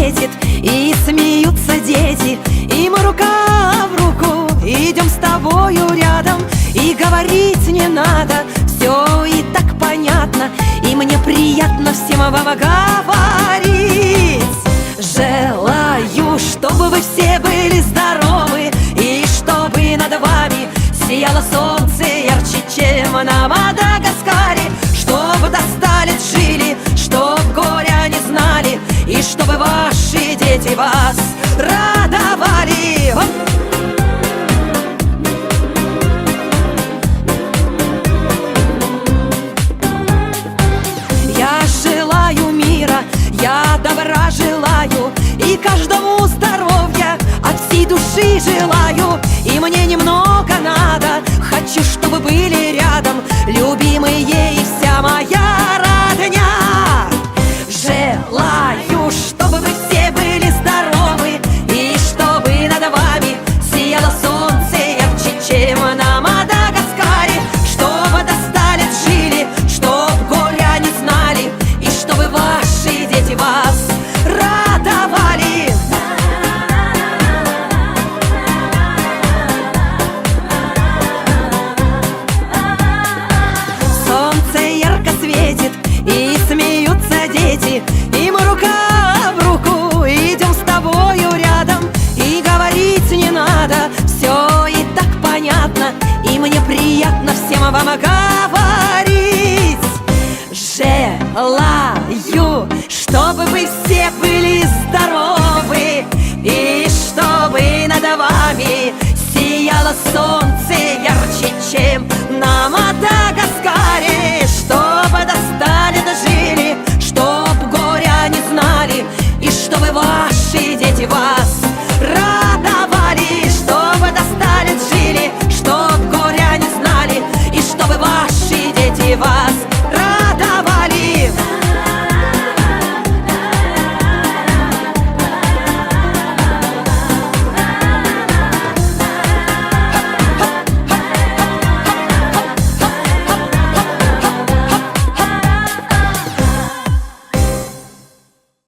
светит, и смеются дети, и мы рука в руку идем с тобою рядом. И говорить не надо, все и так понятно, и мне приятно всем вам говорить. Желаю, чтобы вы все были здоровы, и чтобы над вами сияло солнце ярче, чем на Мадагаскаре. Чтоб до 100 лет жили, чтоб горя не знали, и чтобы ваши дети вас радовали. Я желаю мира, я добра желаю, и каждому здоровья от всей души желаю. И мне немного надо, хочу, чтобы были рядом любимые и вся моя родня. Желаю, чтобы вы все были здоровы, и чтобы над вами сияло солнце ярче, чем на Мадагаскаре. Чтобы до 100 лет жили, чтоб горя не знали, и чтобы ваши дети вас радовали. Солнце ярко светит, и смеются дети, и мы рука в руку идем с тобою рядом. И говорить не надо, все и так понятно, и мне приятно всем вам говорить. Желаю, чтобы вы все были здоровы, и чтобы над вами сияло солнце